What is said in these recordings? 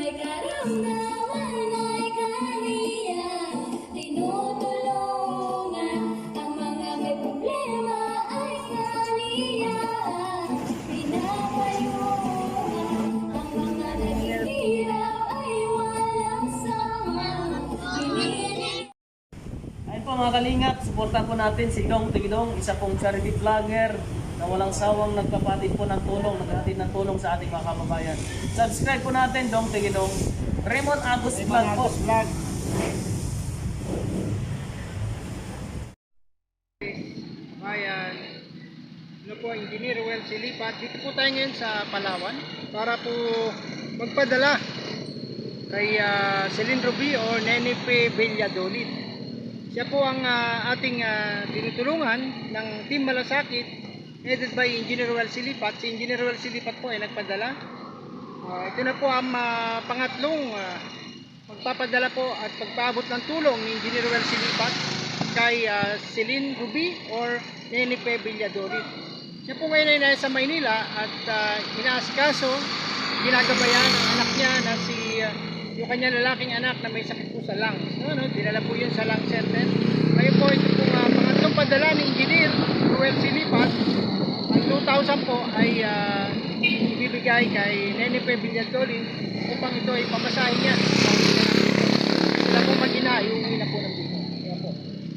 may karamdaman ay kaniya tinutulungan. Ang mga may problema ay kaniya pinapayungan. Ang mga naghihirap ay walang sama. Ayun po mga kalingap, suportahan po natin si Dong Tigidong, isa pong charity vlogger na walang sawang nagpapatid po ng tulong, naghahatid ng tulong sa ating mga kababayan. Subscribe po natin, Dong Tigidong. Raymond Agus Vlog po. Bayan, ano po, Engineer Well Silipat. Dito po tayo ngayon sa Palawan para po magpadala kay Celine Ruby o Nene P. Villadolid. Siya po ang ating tinutulungan ng Team Malasakit headed by Engineer Well Silipat. Si Engineer Well Silipat po ay nagpadala. Ito na po ang pangatlong magpapadala po at pagpaabot ng tulong ni Engineer Well Silipat kay Celine Ruby or Nene P. Villadolid. Siya po ngayon ay nasa Maynila at inaasikaso, ginagabayan ang anak niya na si yung kanyang lalaking anak na may sakit po sa lungs. Dinala po yun sa lung center. Ngayon po ito po pangatlong padala ni Engineer Well Silipat. Ang 2,000 po ay ibibigay kay Nene P. Villadolid upang ito ay pamasahin niya. Sila po mag-ina, iuwi na po ng dito.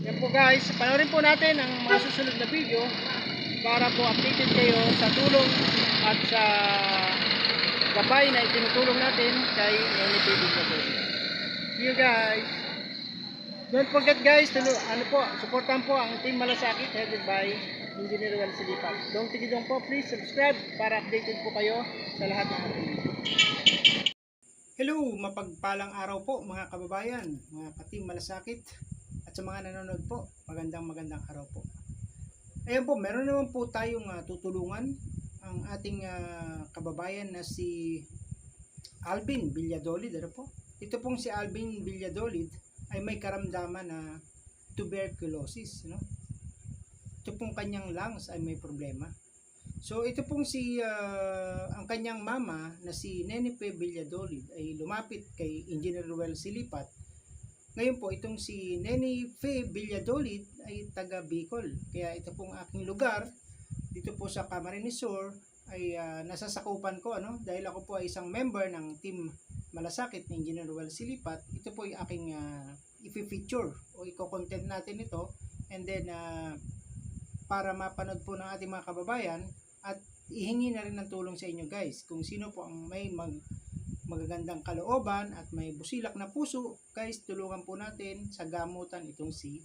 Yan po guys, panoorin po natin ang mga susunod na video para po updated kayo sa tulong at sa gabay na itinutulong natin kay Nene P. Villadolid. See you guys! Don't forget guys, supportan po ang Team Malasakit headed by Engineer Well Silipat. Dong Tigidong po, please subscribe para updated po kayo sa lahat ng ating video. Hello, mapagpalang araw po mga kababayan, mga ka-Team Malasakit at sa mga nanonood po, magandang araw po. Ayan po, meron naman po tayong tutulungan ang ating kababayan na si Alvin Villadolid. Ano po? Ito pong si Alvin Villadolid ay may karamdaman na tuberculosis. No? Ito pong kanyang lungs ay may problema. So ito pong ang kanyang mama na si Nene P. Villadolid ay lumapit kay Engineer Well Silipat. Ngayon po itong si Nene P. Villadolid ay taga Bicol. Kaya ito pong aking lugar dito po sa Camarines Sur ay nasasakupan ko dahil ako po ay isang member ng Team Malasakit ni Engineer Well Silipat. Ito po ay aking i-feature o i-content natin ito, and then para mapanood po ng ating mga kababayan at ihingi na rin ng tulong sa inyo guys. Kung sino po ang may magagandang kalooban at may busilak na puso, guys, tulungan po natin sa gamutan itong si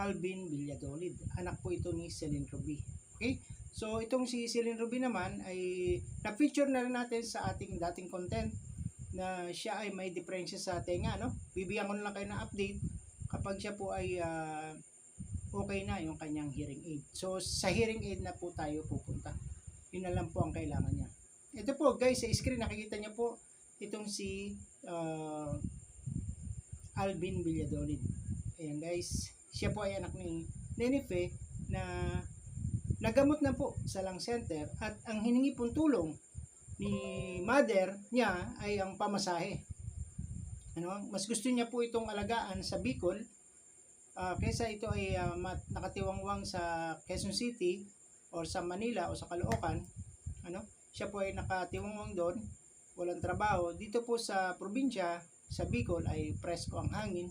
Alvin Villadolid. Anak po ito ni Celine Ruby. Okay? So itong si Celine Ruby naman ay na-feature na rin natin sa ating dating content na siya ay may diferensya sa tenga. Bibigyan ko na lang kayo ng update kapag siya po ay okay na yung kanyang hearing aid. So sa hearing aid na po tayo pupunta. Yun na lang po ang kailangan niya. Ito po guys, sa screen nakikita niyo po itong si Alvin Villadolid. Ayan guys, siya po ay anak ni Nene P. na nagamot na po sa lung center at ang hiningi pong tulong ni mother niya ay ang pamasahe. Mas gusto niya po itong alagaan sa Bicol kaysa ito ay nakatiwangwang sa Quezon City or sa Manila o sa Caloocan. Siya po ay nakatiwangwang doon, walang trabaho. Dito po sa probinsya, sa Bicol ay presko ang hangin.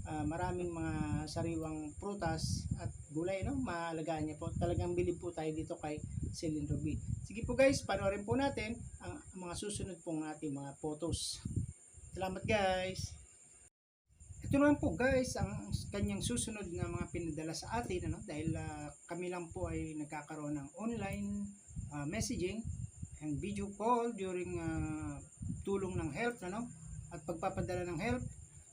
Maraming mga sariwang prutas at gulay, maalagaan niya po. Talagang bilib po tayo dito kay Celine Ruby. Sige po guys, panoorin po natin ang mga susunod pong ating mga photos. Salamat guys! Ito naman po guys ang kanyang susunod na mga pinadala sa atin dahil kami lang po ay nagkakaroon ng online messaging and video call during tulong ng help at pagpapadala ng help.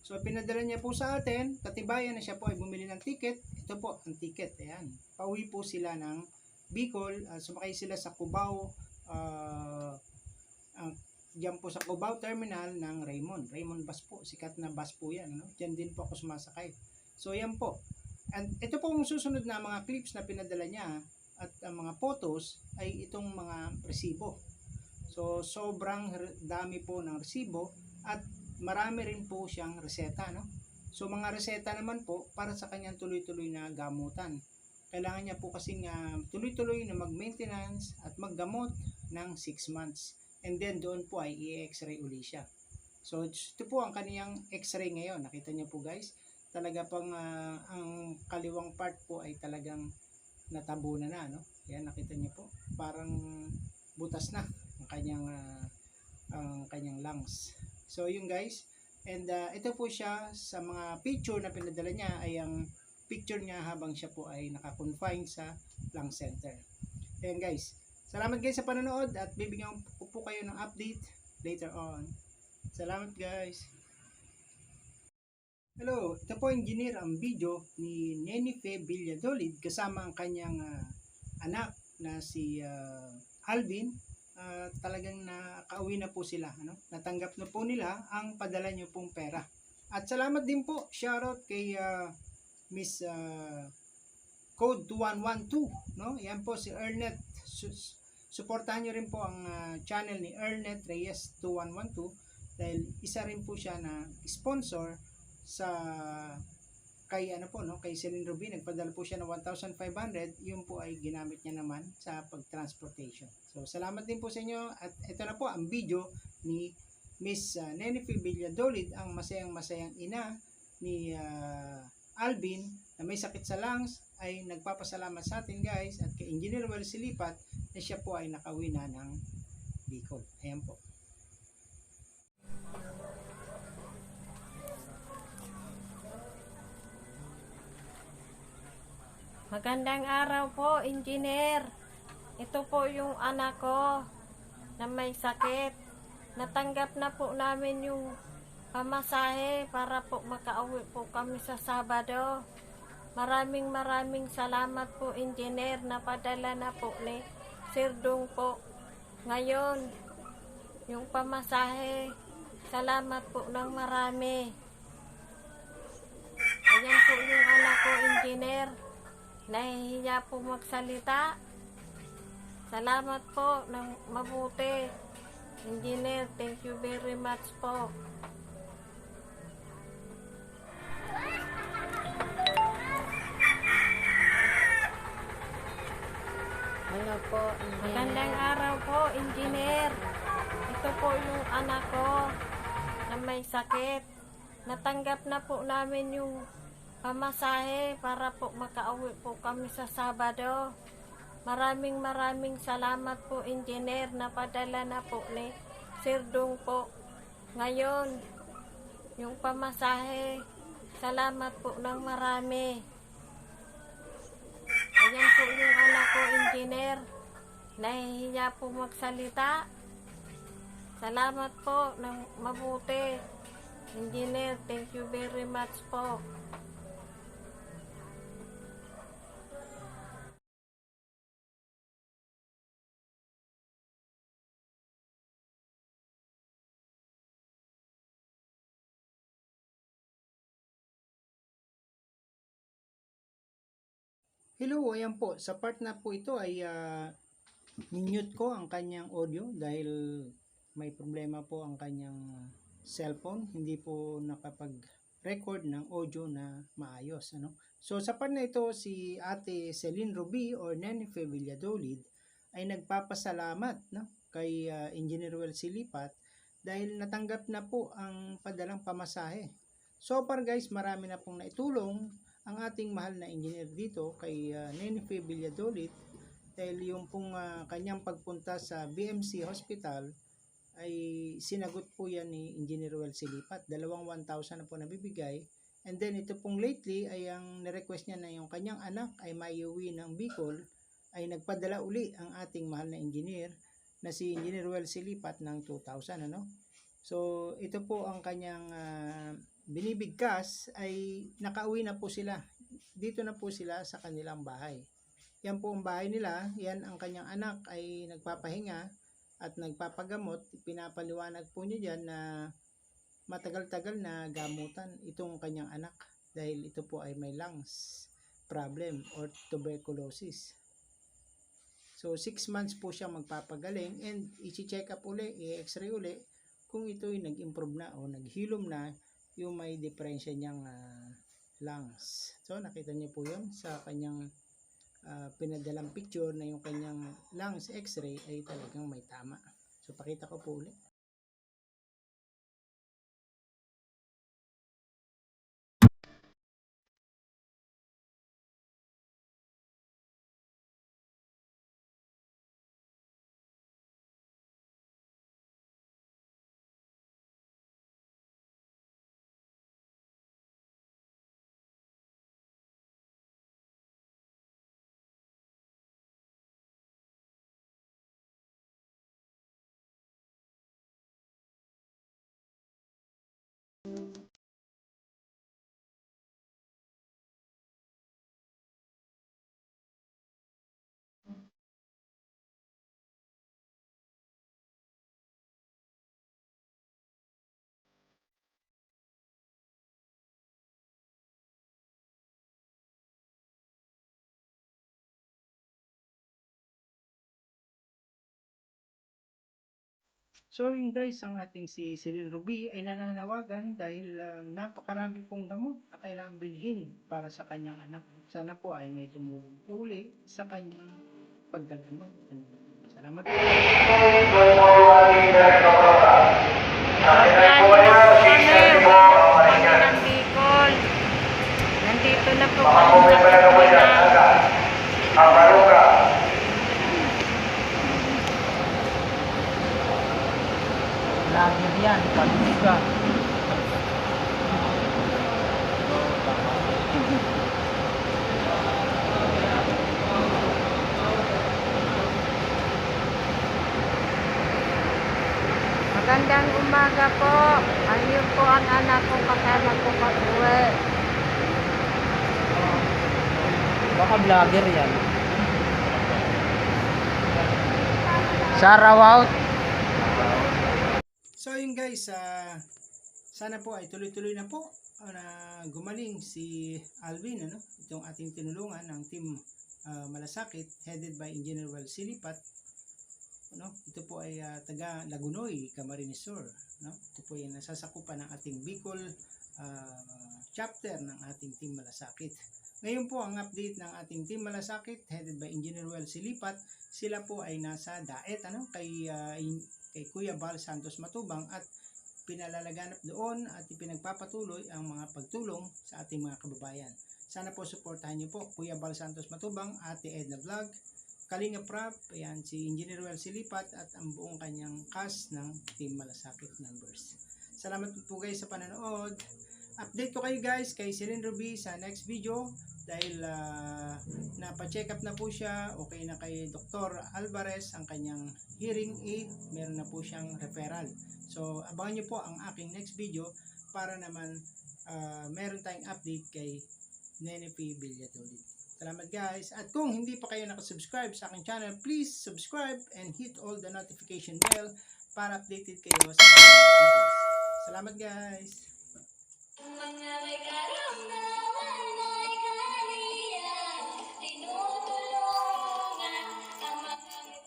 So pinadala niya po sa atin, katibayan na siya po ay bumili ng ticket. Ito po ang ticket, ayan. Pauwi po sila ng Bicol, sumakay sila sa Cubao, diyan po sa Cubao Terminal ng Raymond bus po, sikat na bus po yan. Diyan din po ako sumasakay. So yan po. And ito po ang susunod na mga clips na pinadala niya at ang mga photos ay itong mga resibo. So sobrang dami po ng resibo at marami rin po siyang reseta, no? So mga reseta naman po para sa kanyang tuloy-tuloy na gamutan. Kailangan niya po kasing tuloy-tuloy na mag-maintenance at maggamot ng 6 months. And then doon po ay i-x-ray uli siya. So ito po ang kaniyang x-ray ngayon. Nakita niyo po guys, talaga pang ang kaliwang part po ay talagang natabunan na, no? Yan, nakita niyo po. Parang butas na ang kanyang lungs. So yun guys, and ito po siya sa mga picture na pinadala niya ay ang picture niya habang siya po ay naka-confine sa lung center. Ayan guys, salamat guys sa panonood at bibigyan ko po kayo ng update later on. Salamat guys. Hello, ito po engineer ang video ni Nenife Villadolid kasama ang kanyang anak na si Alvin. Talagang nakauwi na po sila, ano? Natanggap na po nila ang padala nyo pong pera. At salamat din po, shoutout kay Miss Code 2112, no? Yan po si Ernet. Suportahan nyo rin po ang channel ni Ernet Reyes 2112 dahil isa rin po siya na sponsor sa kay kay Celine Ruby. Nagpadala po siya ng 1,500. Yun po ay ginamit niya naman sa pag-transportation. So salamat din po sa inyo at ito na po ang video ni Miss Nenife Villadolid, ang masayang ina ni Alvin na may sakit sa lungs, ay nagpapasalamat sa atin guys at kay Engineer Well Silipat na siya po ay nakauwi na ng Bicol. Ayan po. Magandang araw po, engineer. Ito po yung anak ko na may sakit. Natanggap na po namin yung pamasahe para po makauwi po kami sa Sabado. Maraming salamat po, engineer. Napadala na po ni Sir Dong po. Ngayon, yung pamasahe, salamat po ng marami. Ayan po yung anak ko, engineer. Nahihiya po magsalita. Salamat po ng mabuti. Engineer, thank you very much po. Ano po, Magandang araw po, engineer. Ito po yung anak ko na may sakit. Natanggap na po namin yung pamasahe para po makauwi po kami sa Sabado. Maraming salamat po, engineer. Napadala na po ni Sir Dong po. Ngayon, yung pamasahe, salamat po ng marami. Ayan po yung anak ko, engineer. Nahihiya po magsalita. Salamat po ng mabuti. Engineer, thank you very much po. Hello, ayan po. Sa part na po ito ay minute ko ang kanyang audio dahil may problema po ang kanyang cellphone. Hindi po nakapag-record ng audio na maayos. Ano? So sa part na ito, si Ate Celine Ruby or Nenife Villadolid ay nagpapasalamat, no, kay Engineer Well Silipat dahil natanggap na po ang padalang pamasahe. So far guys, marami na pong naitulong ang ating mahal na engineer dito kay Nenife Villadolid dahil yung pong kanyang pagpunta sa BMC Hospital ay sinagot po yan ni Engineer Well Silipat. 1,000 na po nabibigay. And then ito pong lately ay ang nirequest niya na yung kanyang anak ay maiuwi ng Bicol, ay nagpadala uli ang ating mahal na engineer na si Engineer Well Silipat ng 2,000. Ano? So ito po ang kanyang binibigkas, ay nakauwi na po sila. Dito na po sila sa kanilang bahay. Yan po ang bahay nila. Yan ang kanyang anak ay nagpapahinga at nagpapagamot. Pinapaliwanag po niya dyan na matagal-tagal na gamutan itong kanyang anak dahil ito po ay may lungs problem or tuberculosis. So 6 months po siya magpapagaling and i-check up uli, i-x-ray uli kung ito'y nag-improve na o naghilom na yung may diferensya niyang lungs. So nakita niyo po yun sa kanyang pinadalang picture na yung kanyang lungs x-ray ay talagang may tama. So pakita ko po ulit. So yun guys, ang ating si Celine Ruby ay nananawagan dahil napakarami pong gamot na kailangang bilhin para sa kanyang anak. Sana po ay may tumuli sa kanyang paggagamot. Salamat po. Nandito na po kami sa Lagi yan, pag-iga. Magandang umaga po. Ayun po ang anak ko kasama ko pag-uwi. Baka vlogger yan. Shout out. So yun guys, sana po ay tuloy-tuloy na po na gumaling si Alvin, itong ating tinulungan ng team Malasakit headed by Engineer Well Silipat. Ito po ay taga Lagunoy, Camarines Sur. Ito po yung nasasakupan ng ating Bicol chapter ng ating team Malasakit. Ngayon po ang update ng ating team Malasakit headed by Engineer Well Silipat. Sila po ay nasa Daet kay Kuya Bal Santos Matubang at pinalalaganap doon at ipinagpapatuloy ang mga pagtulong sa ating mga kababayan. Sana po suportahan niyo po Kuya Bal Santos Matubang, Ate Edna Vlog, Kalinga Prab, ayan, si Engineer Well Silipat at ang buong kanyang cast ng Team Malasakit members. Salamat po guys sa panonood. Update ko kayo guys kay Celine Ruby sa next video dahil napa-check up na po siya, okay na kay Dr. Alvarez ang kanyang hearing aid, meron na po siyang referral. So abangan nyo po ang aking next video para naman meron tayong update kay Nene P. Villadolid. Salamat guys, at kung hindi pa kayo nakasubscribe sa aking channel, please subscribe and hit all the notification bell para updated kayo sa mga videos. Salamat guys. Mga may karamdaman